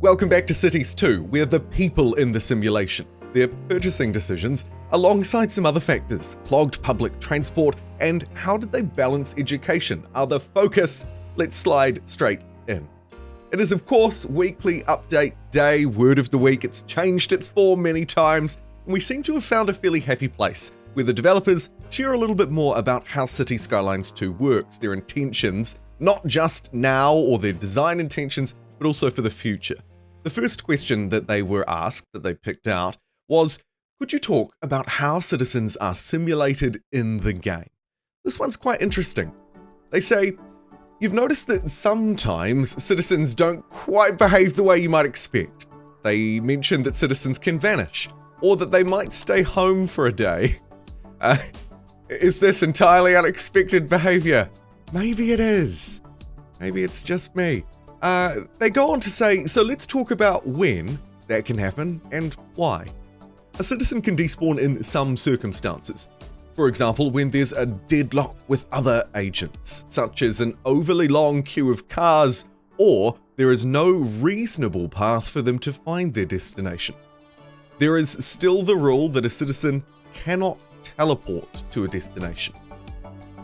Welcome back to Cities 2, where the people in the simulation, their purchasing decisions, alongside some other factors, clogged public transport, and how did they balance education, are the focus. Let's slide straight in. It is, of course, weekly update day, word of the week. It's changed its form many times, and we seem to have found a fairly happy place, where the developers share a little bit more about how Cities Skylines 2 works, their intentions, not just now or their design intentions, but also for the future. The first question that they were asked, that they picked out, was, could you talk about how citizens are simulated in the game? This one's quite interesting. They say, you've noticed that sometimes citizens don't quite behave the way you might expect. They mention that citizens can vanish, or that they might stay home for a day. Is this entirely unexpected behavior? Maybe it is. Maybe it's just me. They go on to say, so let's talk about when that can happen and why. A citizen can despawn in some circumstances. For example, when there's a deadlock with other agents, such as an overly long queue of cars, or there is no reasonable path for them to find their destination. There is still the rule that a citizen cannot teleport to a destination.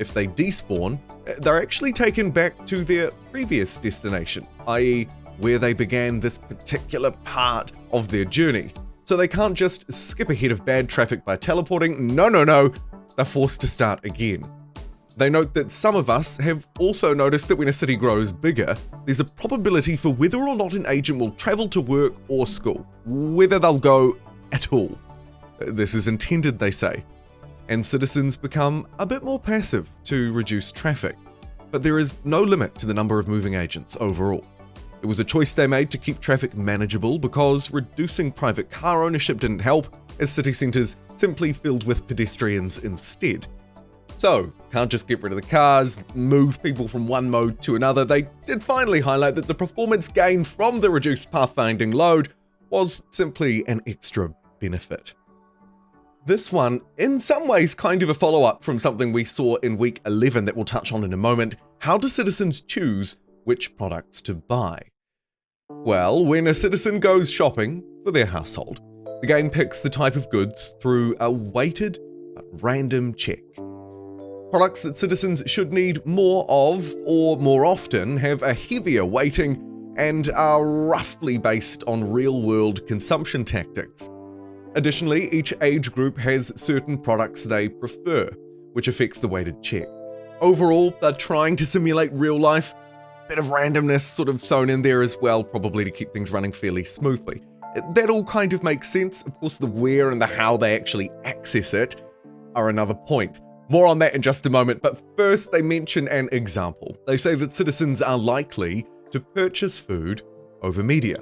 If they despawn, they're actually taken back to their previous destination, i.e. where they began this particular part of their journey. So they can't just skip ahead of bad traffic by teleporting. No, they're forced to start again. They note that some of us have also noticed that when a city grows bigger, there's a probability for whether or not an agent will travel to work or school, whether they'll go at all. This is intended, they say, and citizens become a bit more passive to reduce traffic. But there is no limit to the number of moving agents overall. It was a choice they made to keep traffic manageable because reducing private car ownership didn't help, as city centres simply filled with pedestrians instead. So, can't just get rid of the cars, move people from one mode to another. They did finally highlight that the performance gain from the reduced pathfinding load was simply an extra benefit. This one, in some ways, kind of a follow-up from something we saw in week 11 that we'll touch on in a moment. How do citizens choose which products to buy? Well, when a citizen goes shopping for their household, the game picks the type of goods through a weighted but random check. Products that citizens should need more of or more often have a heavier weighting and are roughly based on real-world consumption tactics. Additionally, each age group has certain products they prefer, which affects the weighted check. Overall, they're trying to simulate real life, bit of randomness sort of sewn in there as well, probably to keep things running fairly smoothly. That all kind of makes sense. Of course, the where and the how they actually access it are another point. More on that in just a moment, but first they mention an example. They say that citizens are likely to purchase food over media.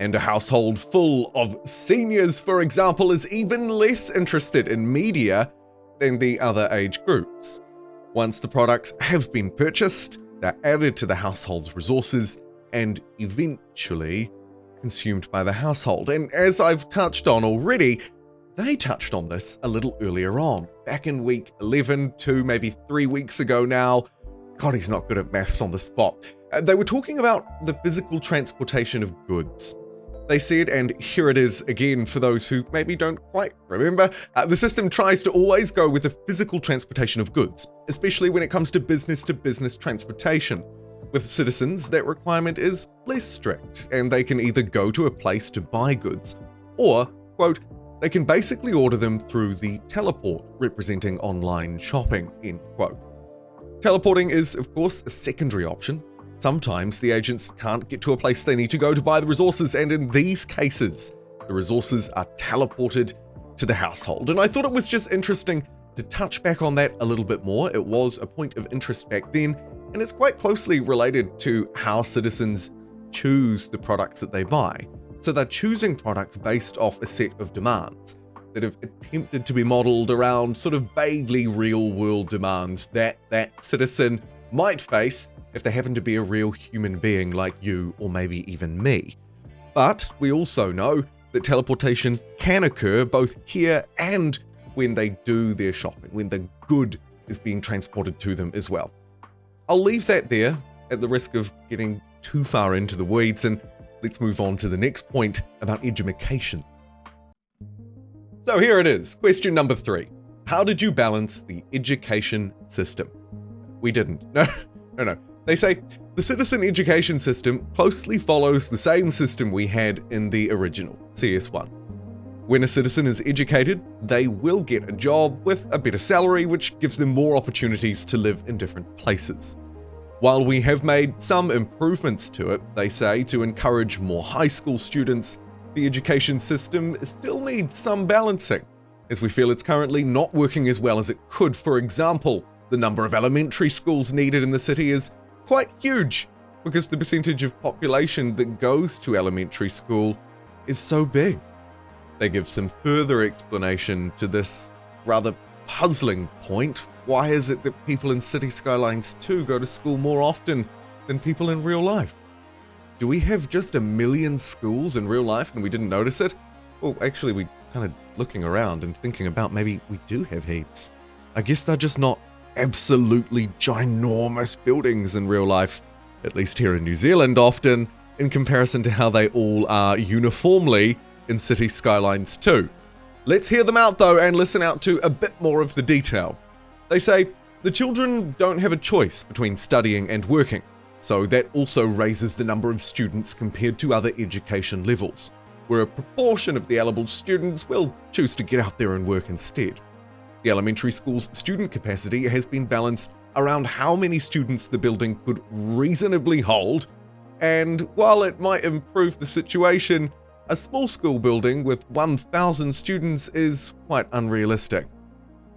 And a household full of seniors, for example, is even less interested in media than the other age groups. Once the products have been purchased, they're added to the household's resources and eventually consumed by the household. And as I've touched on already, they touched on this a little earlier on, back in week 11, 2, maybe 3 weeks ago now. God, he's not good at maths on the spot. They were talking about the physical transportation of goods. They said, and here it is again for those who maybe don't quite remember, the system tries to always go with the physical transportation of goods, especially when it comes to business transportation. With citizens, that requirement is less strict, and they can either go to a place to buy goods, or, quote, they can basically order them through the teleport, representing online shopping, end quote. Teleporting is, of course, a secondary option. Sometimes the agents can't get to a place they need to go to buy the resources, and in these cases, the resources are teleported to the household. And I thought it was just interesting to touch back on that a little bit more. It was a point of interest back then, and it's quite closely related to how citizens choose the products that they buy. So they're choosing products based off a set of demands that have attempted to be modeled around sort of vaguely real-world demands that citizen might face if they happen to be a real human being like you or maybe even me. But we also know that teleportation can occur both here and when they do their shopping, when the good is being transported to them as well. I'll leave that there at the risk of getting too far into the weeds and let's move on to the next point about edumacation. So here it is, question number 3. How did you balance the education system? We didn't. No. They say, the citizen education system closely follows the same system we had in the original, CS1. When a citizen is educated, they will get a job with a better salary, which gives them more opportunities to live in different places. While we have made some improvements to it, they say, to encourage more high school students, the education system still needs some balancing, as we feel it's currently not working as well as it could. For example, the number of elementary schools needed in the city is quite huge, because the percentage of population that goes to elementary school is so big. They give some further explanation to this rather puzzling point. Why is it that people in City Skylines 2 go to school more often than people in real life? Do we have just 1 million schools in real life and we didn't notice it? Well, actually, we kind of looking around and thinking about maybe we do have heaps. I guess they're just not absolutely ginormous buildings in real life, at least here in New Zealand often, in comparison to how they all are uniformly in City Skylines 2. Let's hear them out though and listen out to a bit more of the detail. They say, the children don't have a choice between studying and working, so that also raises the number of students compared to other education levels, where a proportion of the eligible students will choose to get out there and work instead. The elementary school's student capacity has been balanced around how many students the building could reasonably hold, and while it might improve the situation, a small school building with 1,000 students is quite unrealistic.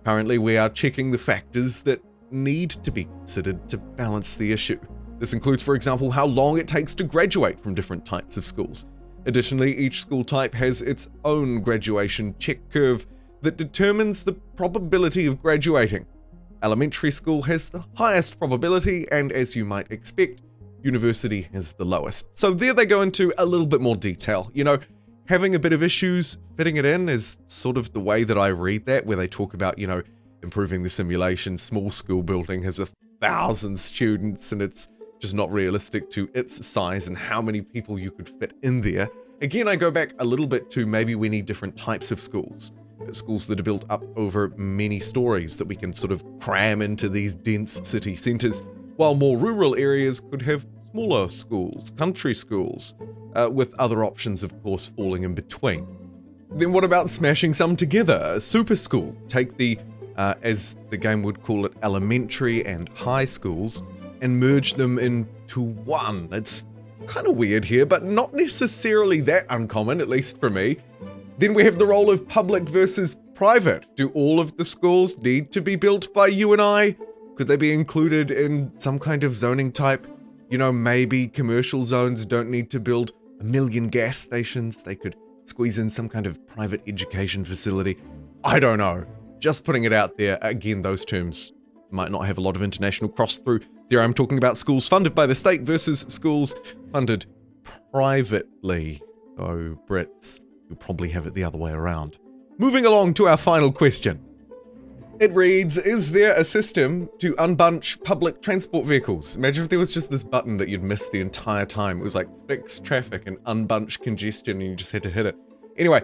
Currently, we are checking the factors that need to be considered to balance the issue. This includes, for example, how long it takes to graduate from different types of schools. Additionally, each school type has its own graduation check curve that determines the probability of graduating. Elementary school has the highest probability, and as you might expect, university has the lowest. So there they go into a little bit more detail. You know, having a bit of issues fitting it in is sort of the way that I read that, where they talk about, you know, improving the simulation. Small school building has 1,000 students, and it's just not realistic to its size and how many people you could fit in there. Again, I go back a little bit to maybe we need different types of schools. Schools that are built up over many stories that we can sort of cram into these dense city centres, while more rural areas could have smaller schools, country schools, with other options, of course, falling in between. Then what about smashing some together? A super school. Take the, as the game would call it, elementary and high schools, and merge them into one. It's kind of weird here, but not necessarily that uncommon, at least for me. Then we have the role of public versus private. Do all of the schools need to be built by you and I? Could they be included in some kind of zoning type? You know, maybe commercial zones don't need to build 1 million gas stations. They could squeeze in some kind of private education facility. I don't know. Just putting it out there. Again, those terms might not have a lot of international cross through. There I'm talking about schools funded by the state versus schools funded privately. Oh, Brits, you'll probably have it the other way around. Moving along to our final question. It reads, is there a system to unbunch public transport vehicles? Imagine if there was just this button that you'd miss the entire time. It was like fix traffic and unbunch congestion and you just had to hit it. Anyway,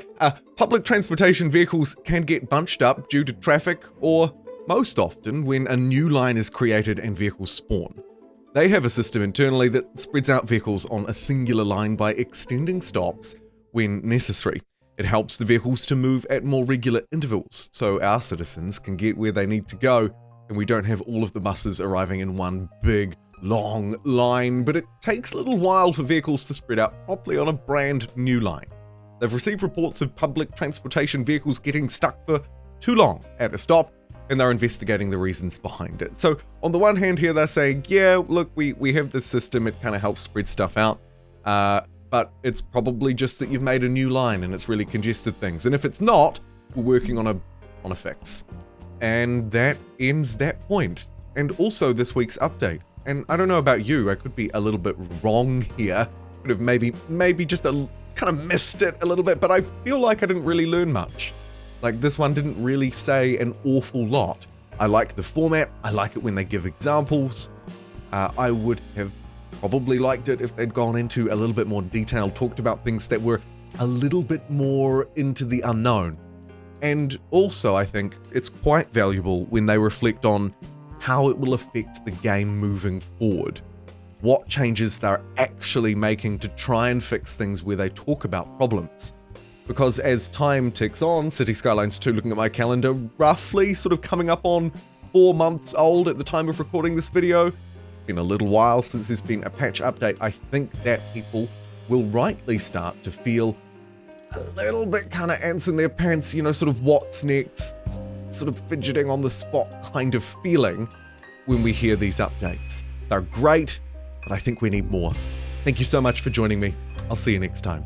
public transportation vehicles can get bunched up due to traffic or most often when a new line is created and vehicles spawn. They have a system internally that spreads out vehicles on a singular line by extending stops when necessary. It helps the vehicles to move at more regular intervals, so our citizens can get where they need to go, and we don't have all of the buses arriving in one big, long line, but it takes a little while for vehicles to spread out properly on a brand new line. They've received reports of public transportation vehicles getting stuck for too long at a stop, and they're investigating the reasons behind it. So on the one hand here, they're saying, yeah, look, we have this system, it kind of helps spread stuff out, but it's probably just that you've made a new line and it's really congested things. And if it's not, we're working on a fix. And that ends that point. And also this week's update. And I don't know about you, I could be a little bit wrong here. Could have maybe just kind of missed it a little bit, but I feel like I didn't really learn much. Like this one didn't really say an awful lot. I like the format, I like it when they give examples. I would have probably liked it if they'd gone into a little bit more detail, talked about things that were a little bit more into the unknown. And also, I think it's quite valuable when they reflect on how it will affect the game moving forward. What changes they're actually making to try and fix things where they talk about problems. Because as time ticks on, City Skylines 2, looking at my calendar, roughly sort of coming up on 4 months old at the time of recording this video. Been a little while since there's been a patch update. I think that people will rightly start to feel a little bit kind of ants in their pants, sort of what's next, sort of fidgeting on the spot kind of feeling when we hear these updates. They're great, but I think we need more. Thank you so much for joining me. I'll see you next time.